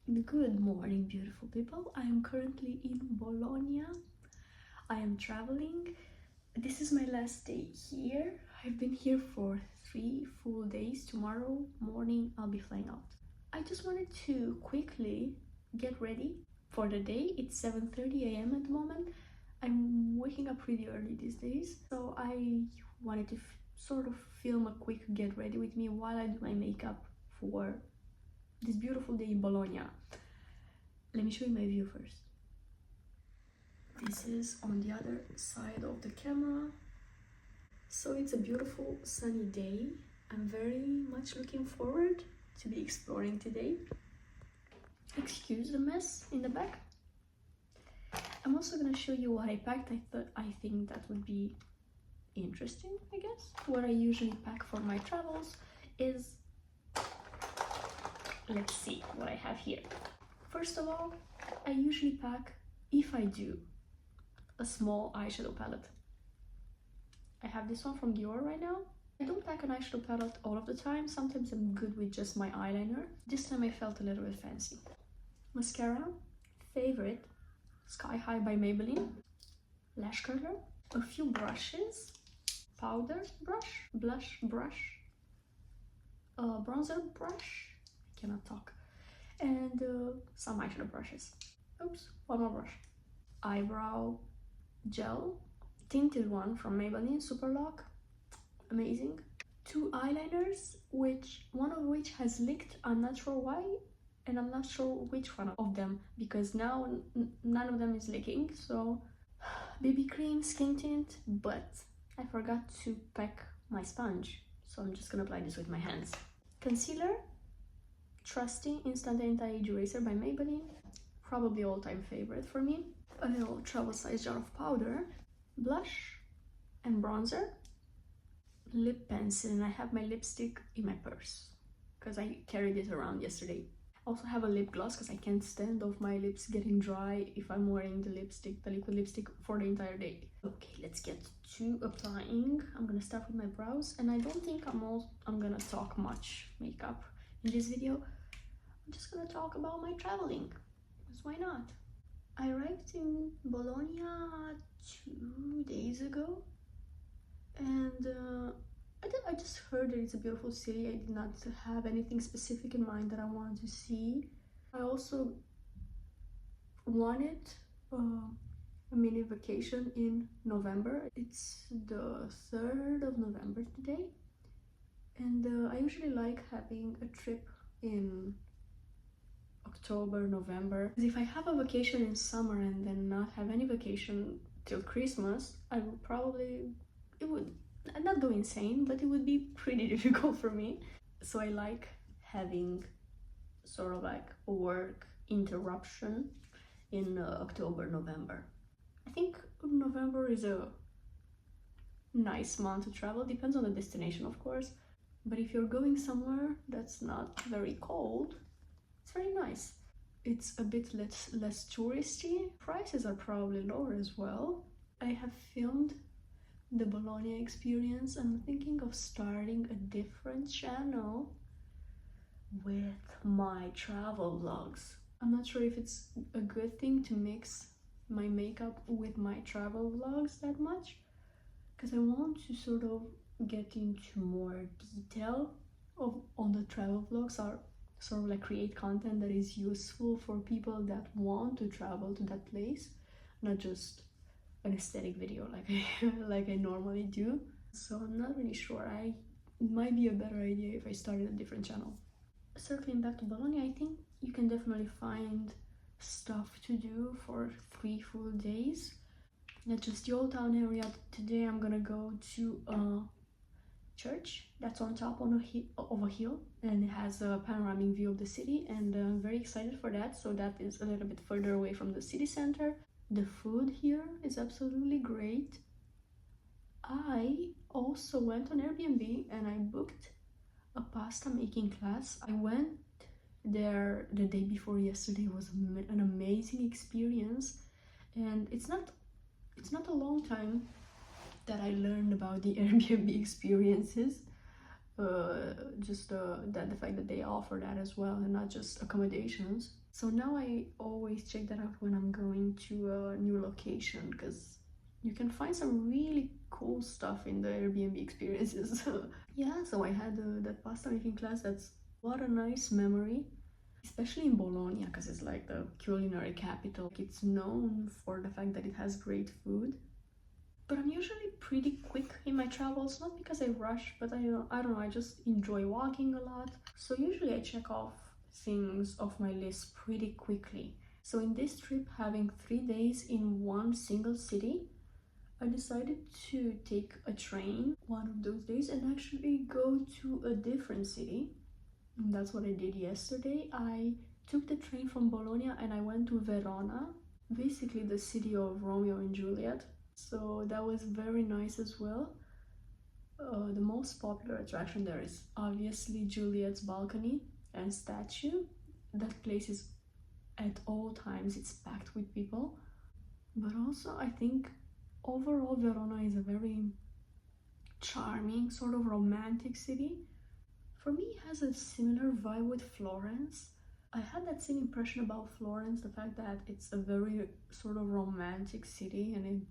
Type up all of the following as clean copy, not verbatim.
Good morning, beautiful people. I am currently in Bologna. I am traveling. This is my last day here. I've been here for 3 full days. Tomorrow morning I'll be flying out. I just wanted to quickly get ready for the day. It's 7:30 a.m. at the moment. I'm waking up pretty early these days, so I wanted to sort of film a quick get ready with me while I do my makeup for this beautiful day in Bologna. Let me show you my view first. This is on the other side of the camera. So it's a beautiful sunny day. I'm very much looking forward to be exploring today. Excuse the mess in the back. I'm also gonna show you what I packed. I think that would be interesting, I guess. What I usually pack for my travels is, let's see what I have here. First of all, I usually pack, if I do, a small eyeshadow palette. I have this one from Dior right now. I don't pack an eyeshadow palette all of the time. Sometimes I'm good with just my eyeliner. This time I felt a little bit fancy. Mascara, favorite, Sky High by Maybelline. Lash curler, a few brushes, powder brush, blush brush, bronzer brush, I cannot talk, and some eyeshadow brushes. Oops, one more brush. Eyebrow gel, tinted one from Maybelline, superlock, amazing. 2 eyeliners, one of which has leaked. I'm not sure why, and I'm not sure which one of them, because now none of them is leaking. So BB cream, skin tint, but I forgot to pack my sponge, so I'm just gonna apply this with my hands. Concealer, trusty instant anti-age eraser by Maybelline, probably all-time favorite for me. A little travel size jar of powder, blush and bronzer, lip pencil, and I have my lipstick in my purse because I carried it around yesterday. I also have a lip gloss because I can't stand off my lips getting dry if I'm wearing the liquid lipstick for the entire day. Okay, let's get to applying. I'm gonna start with my brows, and I don't think I'm gonna talk much makeup in this video. I'm just gonna talk about my traveling, because why not? I arrived in Bologna 2 days ago, and I just heard that it's a beautiful city. I did not have anything specific in mind that I wanted to see. I also wanted a mini vacation in November. It's the 3rd of November today, and I usually like having a trip in October, November. If I have a vacation in summer and then not have any vacation till Christmas, I would probably, I'd not go insane, but it would be pretty difficult for me. So I like having sort of like a work interruption in October, November. I think November is a nice month to travel. Depends on the destination, of course, but if you're going somewhere that's not very cold, it's very nice. It's a bit less touristy. Prices are probably lower as well. I have filmed the Bologna experience. I'm thinking of starting a different channel with my travel vlogs. I'm not sure if it's a good thing to mix my makeup with my travel vlogs that much, because I want to sort of get into more detail on the travel vlogs, or sort of like create content that is useful for people that want to travel to that place, not just an aesthetic video like I normally do. So I'm not really sure. It might be a better idea if I started a different channel. Circling back to Bologna, I think you can definitely find stuff to do for 3 full days. Not just the old town area. Today I'm gonna go to a church that's on top of a hill, and it has a panoramic view of the city, and I'm very excited for that. So that is a little bit further away from the city center. The food here is absolutely great. I also went on Airbnb and I booked a pasta making class. I went there the day before yesterday. It was an amazing experience, and it's not a long time that I learned about the Airbnb experiences. just that the fact that they offer that as well and not just accommodations. So now I always check that out when I'm going to a new location, because you can find some really cool stuff in the Airbnb experiences. Yeah, so I had that pasta making class. That's what a nice memory, especially in Bologna, because it's like the culinary capital. It's known for the fact that it has great food. But I'm usually pretty quick in my travels, not because I rush, but I don't know, I just enjoy walking a lot. So usually I check off things off my list pretty quickly. So in this trip, having 3 days in one single city, I decided to take a train one of those days and actually go to a different city. And that's what I did yesterday. I took the train from Bologna and I went to Verona, basically the city of Romeo and Juliet. So that was very nice as well. The most popular attraction there is obviously Juliet's balcony and statue. That place is, at all times, it's packed with people. But also I think overall Verona is a very charming, sort of romantic city. For me, it has a similar vibe with Florence. I had that same impression about Florence, the fact that it's a very sort of romantic city, and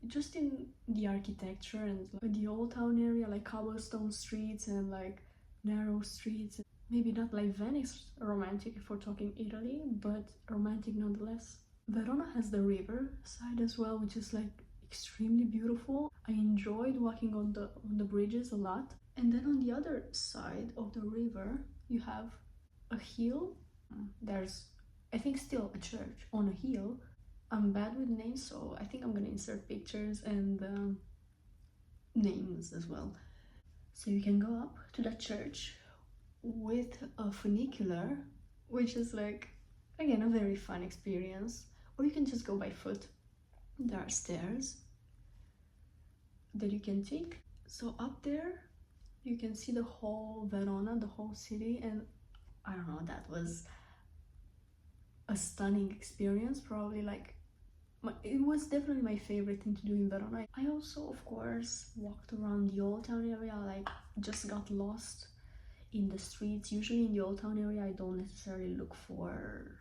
just in the architecture and like the old town area, like cobblestone streets and like narrow streets. Maybe not like Venice romantic if we're talking Italy, but romantic nonetheless. Verona has the river side as well, which is like extremely beautiful. I enjoyed walking on the bridges a lot. And then on the other side of the river, you have a hill. There's, I think, still a church on a hill. I'm bad with names, so I think I'm gonna insert pictures and names as well. So you can go up to that church with a funicular, which is like, again, a very fun experience. Or you can just go by foot. There are stairs that you can take. So up there, you can see the whole Verona, the whole city, and I don't know, that was a stunning experience. Probably like, it was definitely my favorite thing to do in Verona. I also, of course, walked around the old town area, like just got lost in the streets. Usually in the old town area, I don't necessarily look for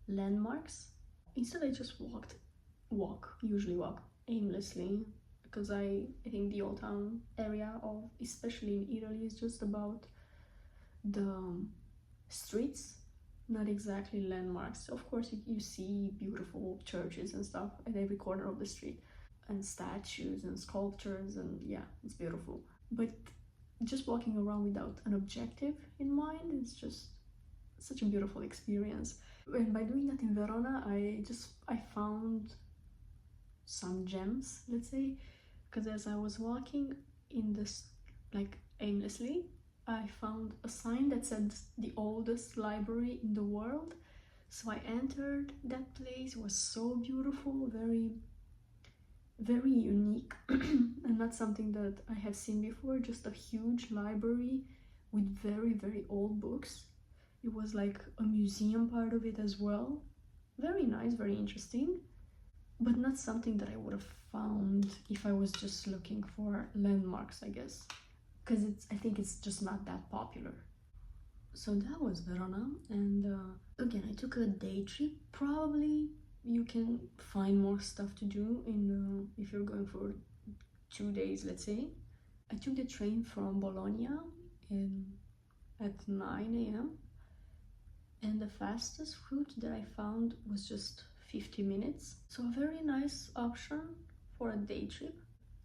landmarks. Instead, I just usually walk aimlessly, because I think the old town area of, especially in Italy, is just about the streets, not exactly landmarks. Of course, you see beautiful churches and stuff at every corner of the street, and statues and sculptures, and yeah, it's beautiful. But just walking around without an objective in mind is just such a beautiful experience. And by doing that in Verona, I found some gems, let's say, because as I was walking in this, like aimlessly, I found a sign that said the oldest library in the world. So I entered that place. It was so beautiful, very, very unique, and not something that I have seen before. Just a huge library with very, very old books. It was like a museum part of it as well. Very nice, very interesting, but not something that I would have found if I was just looking for landmarks, I guess, because I think it's just not that popular. So that was Verona, and again, I took a day trip. Probably you can find more stuff to do in if you're going for 2 days, let's say. I took the train from Bologna at 9 a.m. and the fastest route that I found was just 50 minutes. So a very nice option for a day trip.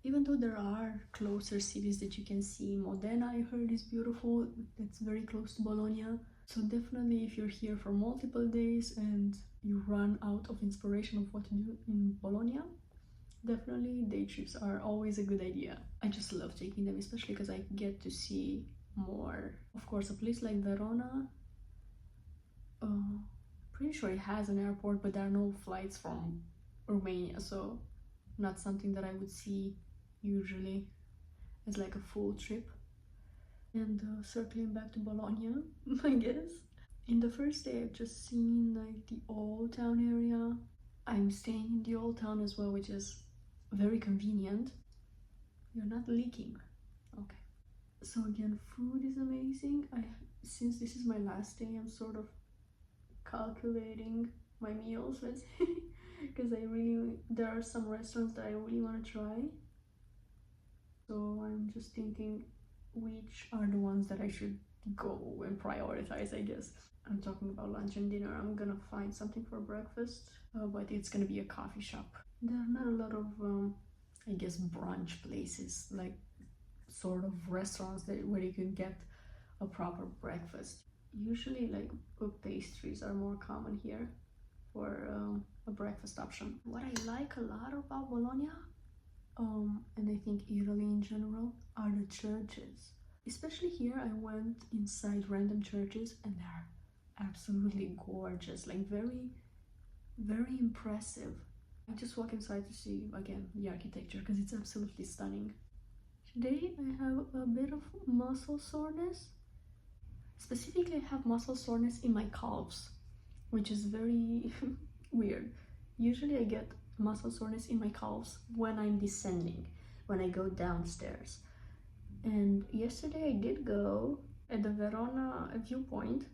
Even though there are closer cities that you can see, Modena I heard is beautiful, that's very close to Bologna. So definitely if you're here for multiple days and you run out of inspiration of what to do in Bologna, definitely day trips are always a good idea. I just love taking them, especially because I get to see more. Of course, a place like Verona, pretty sure it has an airport, but there are no flights from Romania, so not something that I would see usually as like a full trip. And circling back to Bologna, I guess. In the first day, I've just seen like the old town area. I'm staying in the old town as well, which is very convenient. You're not leaking. Okay. So again, food is amazing. Since this is my last day, I'm sort of calculating my meals, let's say, because there are some restaurants that I really want to try. So I'm just thinking which are the ones that I should go and prioritize, I guess. I'm talking about lunch and dinner. I'm gonna find something for breakfast, but it's gonna be a coffee shop. There are not a lot of, I guess, brunch places, like sort of restaurants where you can get a proper breakfast. Usually, like pastries are more common here for a breakfast option. What I like a lot about Bologna, and I think Italy in general, are the churches. Especially here, I went inside random churches and they're absolutely gorgeous, like very, very impressive. I just walk inside to see, again, the architecture because it's absolutely stunning. Today I have a bit of muscle soreness. Specifically, I have muscle soreness in my calves, which is very weird. Usually I get muscle soreness in my calves when I'm descending, when I go downstairs. And yesterday I did go at the Verona viewpoint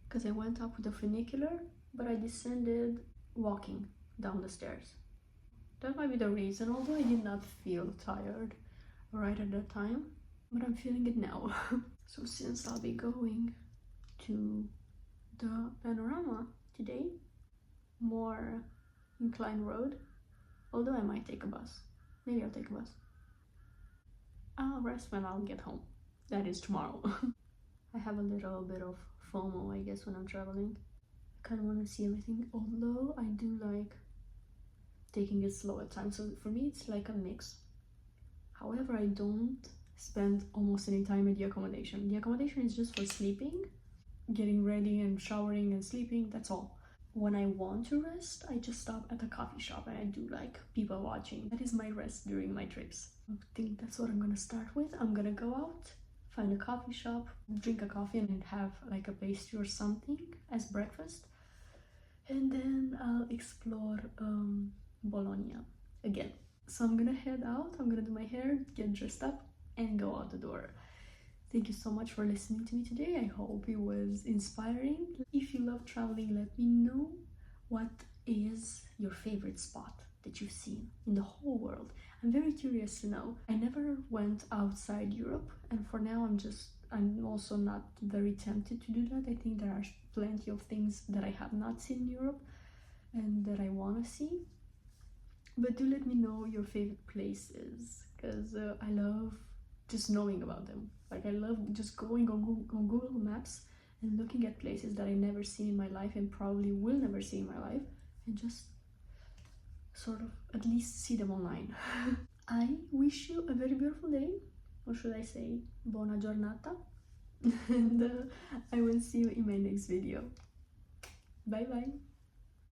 because I went up with the funicular, but I descended walking down the stairs. That might be the reason, although I did not feel tired right at that time, but I'm feeling it now. So since I'll be going to the panorama today, more inclined road, although I might take a bus. Maybe I'll take a bus. I'll rest when I'll get home. That is tomorrow. I have a little bit of FOMO, I guess, when I'm traveling. I kind of want to see everything, although I do like taking it slow at times. So for me, it's like a mix. However, I don't spend almost any time at the accommodation. The accommodation is just for sleeping, getting ready and showering and sleeping, that's all. When I want to rest, I just stop at a coffee shop and I do like people watching. That is my rest during my trips. I think that's what I'm gonna start with. I'm gonna go out, find a coffee shop, drink a coffee and have like a pastry or something as breakfast. And then I'll explore Bologna again. So I'm gonna head out, I'm gonna do my hair, get dressed up and go out the door. Thank you so much for listening to me today. I hope it was inspiring. If you love traveling, let me know what is your favorite spot that you've seen in the whole world. I'm very curious to know. I never went outside Europe, and for now I'm also not very tempted to do that. I think there are plenty of things that I have not seen in Europe and that I want to see. But do let me know your favorite places, because I love just knowing about them. Like I love just going on Google Maps and looking at places that I never seen in my life and probably will never see in my life, and just sort of at least see them online. I wish you a very beautiful day, or should I say buona giornata, and I will see you in my next video. Bye bye.